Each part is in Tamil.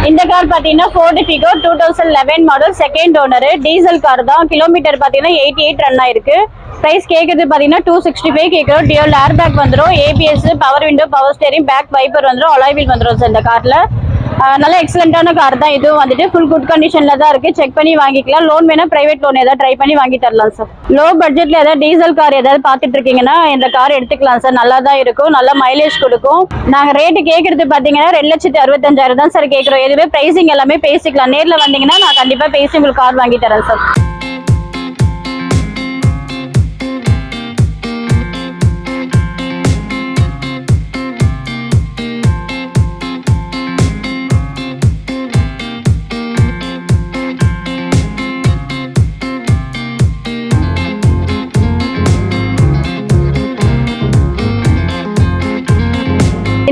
இந்த கார் பாத்தீங்கன்னா Ford Figo 2011 மாடல், செகண்ட் ஓனர், டீசல் கார் தான். கிலோமீட்டர் பாத்தீங்கன்னா 88 ரன் ஆயிருக்கு. பிரைஸ் கேக்குறது பாத்தீங்கன்னா 265 கேக்குறோம். டியூல் ஏர் பேக் வந்துடும், ABS, power window, power steering, back wiper வந்துடும், அலாய் வீல் வந்துடும் சார் இந்த கார்ல. நல்ல எக்ஸலண்டான கார் தான். இதுவும் வந்துட்டு ஃபுல் குட் கண்டிஷன்ல தான் இருக்கு. செக் பண்ணி வாங்கிக்கலாம். லோன் வேணா பிரைவேட் லோன் ஏதாவது ட்ரை பண்ணி வாங்கி தரலாம் சார். லோ பட்ஜெட்ல ஏதாவது டீசல் கார் ஏதாவது பாத்துட்டு இருக்கீங்கன்னா இந்த கார் எடுத்துக்கலாம் சார். நல்லா தான் இருக்கும், நல்ல மைலேஜ் கொடுக்கும். நாங்க ரேட்டு கேட்கறது பாத்தீங்கன்னா 2,65,000 தான் சார் கேட்கிறோம். எதுவே பிரைசிங் எல்லாமே பேசிக்கலாம். நேர்ல வந்தீங்கன்னா நான் கண்டிப்பா பேசி உங்களுக்கு கார் வாங்கி தரேன் சார்.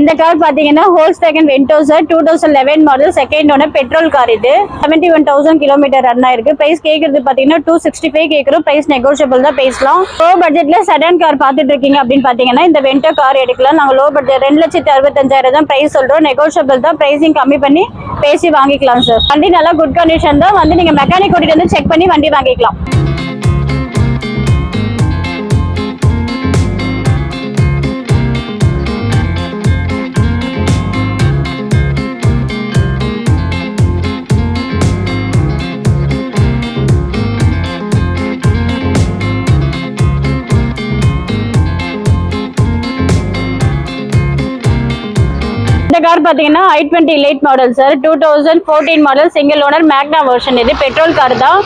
இந்த கார் பாத்தீங்கன்னா Volkswagen Ventosa 2011 மாடல், செகண்ட் ஓனர், பெட்ரோல் கார். இது 71,000 கிலோமீட்டர் ரன் ஆயிருக்கு. பிரைஸ் கேட்கறது பாத்தீங்கன்னா 265 கேட்கிறோம். பிரைஸ் நெகோஷியபிள் தான் பேசலாம். லோ பட்ஜெட்ல செடான் கார் பாத்துட்டு இருக்கீங்க அப்படின்னு பாத்தீங்கன்னா இந்த வென்டோ கார் எடுக்கலாம். நாங்க லோ பட்ஜெட் 2,65,000 தான் பிரைஸ் சொல்றோம். நெகோஷியபிள் தான், பிரைசிங் கம்மி பண்ணி பேசி வாங்கிக்கலாம் சார். வண்டி நல்லா குட் கண்டிஷன் தான். வந்து நீங்க மெக்கானிக் கூட்டிட்டு வந்து செக் பண்ணி வண்டி வாங்கிக்கலாம். இந்த கார் பாத்தீங்கன்னா i20 late model sir, 2014 model, single owner, மேக்னா வெர்ஷன். இது பெட்ரோல் கார் தான்.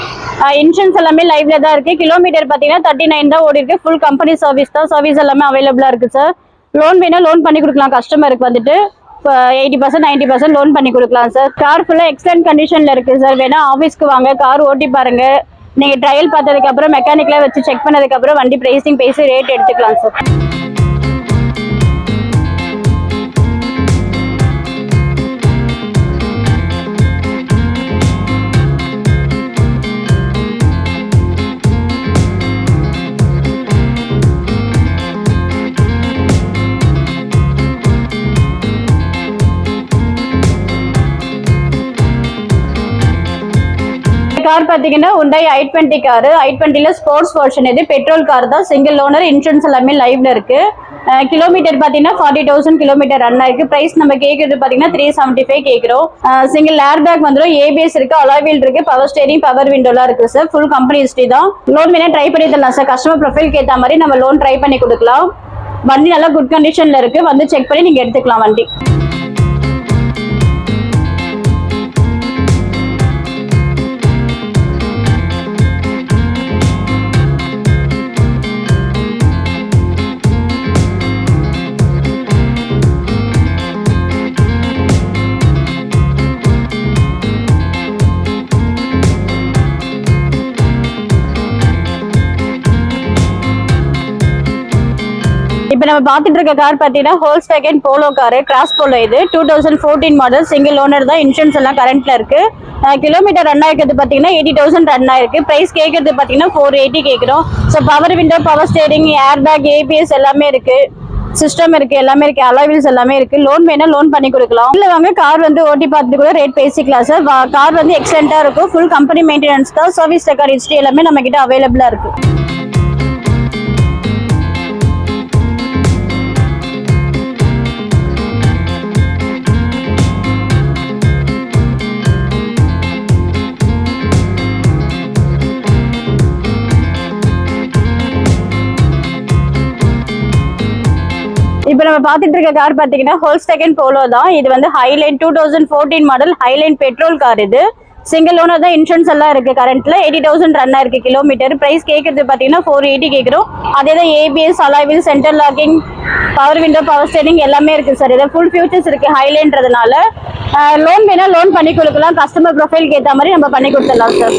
இன்சூரன்ஸ் எல்லாமே லைவ்ல தான் இருக்கு. கிலோமீட்டர் பாத்தீங்கன்னா 39 தான் ஓடி இருக்கு. ஃபுல் கம்பெனி சர்வீஸ் தான். சர்வீஸ் எல்லாமே அவைலபிளா இருக்கு சார். லோன் வேணா லோன் பண்ணி கொடுக்கலாம். கஸ்டமருக்கு வந்துட்டு 80% 90% லோன் பண்ணி கொடுக்கலாம் சார். கார் ஃபுல்லா எக்ஸலன்ட் கண்டிஷன்ல இருக்கு சார். வேணா ஆஃபீஸ்க்கு வாங்க, கார் ஓட்டி பாருங்க. நீங்க ட்ரையல் பார்த்ததுக்கு அப்புறம் மெக்கானிக்ல வச்சு செக் பண்ணதுக்கு அப்புறம் வண்டி பிரைசிங் பேசி ரேட் எடுத்துக்கலாம் சார். கார் பாத்தீங்கன்னா Hyundai i20 கார். i20ல ஸ்போர்ட்ஸ் வெர்ஷன். இது பெட்ரோல் கார் தான், சிங்கிள் ஓனர், இன்சூரன்ஸ் எல்லாமே லைவ்ல இருக்கு. கிலோமீட்டர் பாத்தீங்கன்னா 40,000 கிலோமீட்டர் ரன் ஆயிருக்கு. பிரைஸ் நம்ம கேட்கறது பாத்தீங்கன்னா 375 கேட்கிறோம். சிங்கிள் ஏர் பேக் வந்துடும், ஏபிஎஸ் இருக்கு, அலாய் வீல் இருக்கு, பவர் ஸ்டேரிங், பவர் விண்டோலாம் இருக்கு சார். ஃபுல் கம்பெனி ஹிஸ்டரி தான். லோன் வேணா ட்ரை பண்ணி தரலாம் சார். கஸ்டமர் ப்ரொஃபைல் ஏற்ற மாதிரி நம்ம லோன் ட்ரை பண்ணி கொடுக்கலாம். வண்டி நல்லா குட் கண்டிஷன்ல இருக்கு. வந்து செக் பண்ணி நீங்க எடுத்துக்கலாம் வண்டி. இப்போ நம்ம பார்த்துட்டு இருக்க கார் பார்த்தீங்கன்னா Volkswagen Polo car, cross polo. இது 2014 மாடல், சிங்கிள் ஓனர் தான். இன்சூரன்ஸ் எல்லாம் கரண்ட்ல இருக்கு. கிலோமீட்டர் ரன் ஆயிருக்கிறது பார்த்தீங்கன்னா 80,000 ரன் ஆயிருக்கு. பிரைஸ் கேட்கறது பார்த்தீங்கன்னா 480 கேட்கிறோம். So power window, power steering, air bag, ABS எல்லாமே இருக்கு. சிஸ்டம் இருக்கு, எல்லாமே இருக்கு, அலாய் வீல்ஸ் எல்லாமே இருக்கு. லோன் வேணா லோன் பண்ணி கொடுக்கலாம். இல்ல வாங்க கார் வந்து ஓட்டி பார்த்துட்டு கூட ரேட் பேசிக்கலாம் சார். கார் வந்து எக்ஸலண்டா இருக்கும். ஃபுல் கம்பெனி மெயின்டெனன்ஸ் தான். சர்வீஸ் ரெக்கார்ட் ஹிஸ்டரி எல்லாமே நம்ம கிட்ட அவைலபிளா இருக்கு. இப்போ நம்ம பார்த்துட்டு இருக்க கார் பார்த்தீங்கன்னா Volkswagen Polo தான். இது வந்து ஹைலைன் 2014 மாடல், ஹைலைன் பெட்ரோல் கார். இது சிங்கிள் ஓனர் தான். இன்சூரன்ஸ் எல்லாம் இருக்கு. கரண்ட்ல 80,000 ரன் ஆயிருக்கு கிலோமீட்டர். பிரைஸ் கேட்கறது பார்த்தீங்கன்னா 480 கேட்கிறோம். அதே தான் ABS, alloy wheel, centre locking, power window, power steering எல்லாமே இருக்கு சார். இதை ஃபுல் ஃபியூச்சர்ஸ் இருக்கு ஹைலைன்றதுனால. லோன் வேணா லோன் பண்ணி கொடுக்கலாம். கஸ்டமர் ப்ரொஃபைலுக்கு ஏற்ற மாதிரி நம்ம பண்ணி கொடுத்துடலாம் சார்.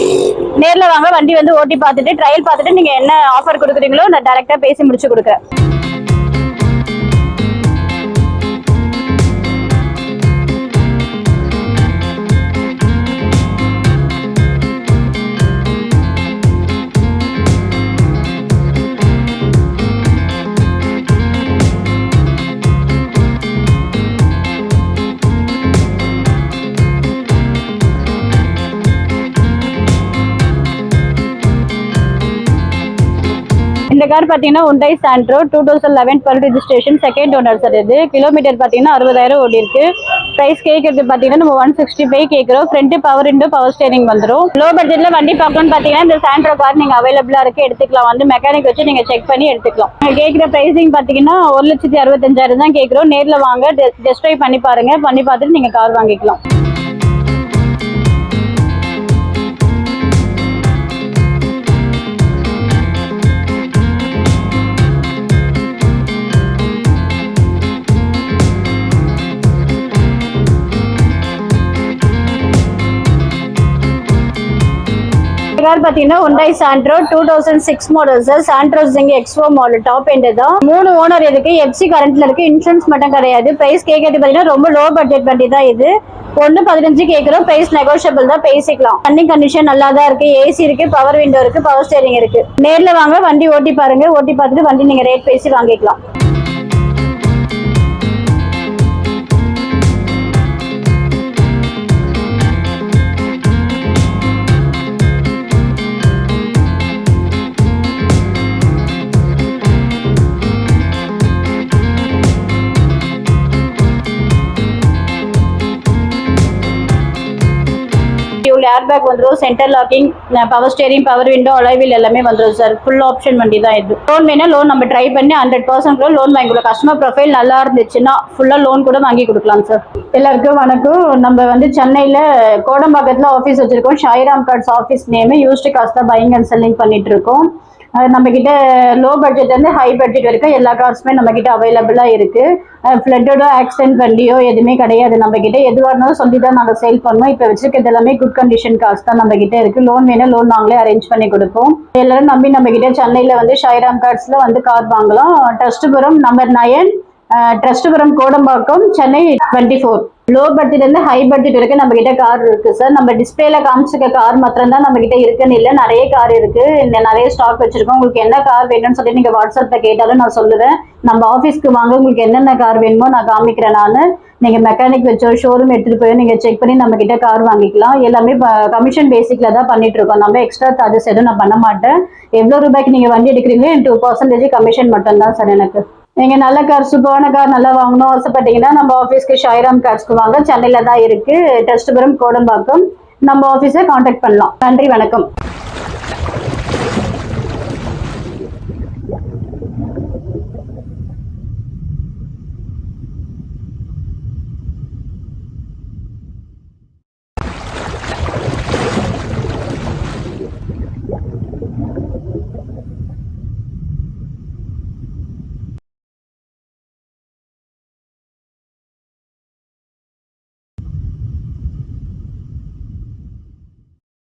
நேரில் வாங்க, வண்டி வந்து ஓட்டி பார்த்துட்டு ட்ரையல் பார்த்துட்டு நீங்க என்ன ஆஃபர் கொடுக்குறீங்களோ நான் டைரக்டா பேசி முடிச்சு கொடுக்குறேன். கார் பார்த்தீங்கன்னா Hyundai Santro 2011 12 registration second owner sir. இது கிலோமீட்டர் பார்த்தீங்கன்னா 60,000 ஓடி இருக்கு. பிரைஸ் கேட்கறது பார்த்தீங்கன்னா நம்ம 165 கேட்குறோம். Front power window power steering வந்துடும். லோ பட்ஜெட்ல வண்டி பார்க்கணும்னு பார்த்தீங்கன்னா இந்த சாண்ட்ரோ கார் நீங்க அவைலபிளா இருக்கு, எடுத்துக்கலாம். வந்து மெக்கானிக் வச்சு நீங்க செக் பண்ணி எடுத்துக்கலாம். கேட்குற பிரைசிங் பார்த்தீங்கன்னா 1,65,000 தான் கேட்குறோம். நேரில் வாங்க, டெஸ்ட் ட்ரைவ் பண்ணி பாருங்க. பண்ணி பார்த்துட்டு நீங்க கார் வாங்கிக்கலாம். கார் பார்த்தீங்கன்னா Hyundai Santro 2006 model sir. Santro Zing X4 model top end தான். 3 ஓனர் இருக்கு. எஃப்சி கரண்ட்ல இருக்கு. இன்சூரன்ஸ் மட்டும் கிடையாது. பிரைஸ் கேட்கறது பார்த்தீங்கன்னா ரொம்ப லோ பட்ஜெட் வண்டி தான் இது. 1.15 கேட்குறோம். பிரைஸ் நெகோஷியபிள் தான், பேசிக்கலாம். ரன்னிங் கண்டிஷன் நல்லா தான் இருக்கு. ஏசி இருக்கு, பவர் விண்டோ இருக்கு, பவர் ஸ்டேரிங் இருக்கு. நேர்ல வாங்க, வண்டி ஓட்டி பாருங்க. ஓட்டி பார்த்துட்டு வண்டி நீங்க ரேட் பேசி வாங்கிக்கலாம். ஏர்பேக் வந்துடும், centre locking, power steering, power window, alloy wheel எல்லாமே வந்துடும் சார். ஃபுல் ஆப்ஷன் வண்டி தான் இது. லோன் வேணா லோன் நம்ம ட்ரை பண்ணி 100% லோன் வாங்கி கொடுக்கலாம். கஸ்டமர் ப்ரொஃபைல் நல்லா இருந்துச்சுன்னா ஃபுல்லாக லோன் கூட வாங்கி கொடுக்கலாம் சார். எல்லாருக்கும் வணக்கம். நம்ம வந்து சென்னையில் கோடம்பாக்கத்தில் ஆஃபீஸ் வச்சிருக்கோம். Sairam cars office name. Used காஸ்ட் தான் பையிங் அண்ட் செல்லிங் பண்ணிட்டு இருக்கோம். நம்ம கிட்ட லோ பட்ஜெட் வந்து ஹை பட்ஜெட் வரைக்கும் எல்லா கார்ஸுமே நம்ம கிட்ட அவைலபிளா இருக்கு. ஃபிளட்டோட ஆக்சிடென்ட் வண்டியோ எதுவுமே கிடையாது. நம்ம கிட்ட எதுவாக இருந்தாலும் சொல்லி தான் நாங்கள் சேல் பண்ணுவோம். இப்போ வச்சிருக்கிறது எல்லாமே குட் கண்டிஷன் கார்ஸ் தான் நம்ம கிட்ட இருக்கு. லோன் வேணா லோன் நாங்களே அரேஞ்ச் பண்ணி கொடுப்போம். எல்லாரும் நம்பி நம்ம கிட்ட சென்னையில வந்து ஷாய்ராம் கார்ஸ்ல வந்து கார் வாங்கலாம். Trustpuram number 9, Trustpuram Kodambakkam, Chennai 24. Low budget இருந்து ஹை பட்ஜெட் வரைக்கும் நம்ம கிட்ட கார் இருக்கு சார். நம்ம டிஸ்பிளேல காமிச்சிருக்க கார் மாத்திரம் தான் நம்ம கிட்ட இருக்குன்னு இல்லை, நிறைய கார் இருக்கு. நிறைய ஸ்டாக் வச்சிருக்கோம். உங்களுக்கு என்ன கார் வேணும்னு சொல்லி நீங்க வாட்ஸ்அப்ல கேட்டாலும் நான் சொல்லுவேன். நம்ம ஆஃபீஸ்க்கு வாங்க, உங்களுக்கு என்னென்ன கார் வேணுமோ நான் காமிக்கிறேன். நான் நீங்க மெக்கானிக் வச்சோ ஷோரூம் எடுத்துட்டு போய் நீங்க செக் பண்ணி நம்ம கிட்ட கார் வாங்கிக்கலாம். எல்லாமே கமிஷன் பேசிக்ல தான் பண்ணிட்டு இருக்கோம். நம்ம எக்ஸ்ட்ரா சார்ஜஸ் எதுவும் நான் பண்ண மாட்டேன். எவ்வளவு ரூபாய்க்கு நீங்க வண்டி எடுக்கிறீங்களோ 2% கமிஷன் மட்டும் தான் சார் எனக்கு. நீங்க நல்ல கார், சூப்பரான கார் நல்லா வாங்கணும் ஆசைப்பட்டீங்கன்னா நம்ம ஆஃபீஸ்க்கு ஷாய்ராம் கார்ஸ்க்கு வாங்க. சென்னையில தான் இருக்கு, ட்ரஸ்ட்புரம் கோடம்பாக்கம். நம்ம ஆஃபீஸை கான்டாக்ட் பண்ணலாம். நன்றி, வணக்கம்.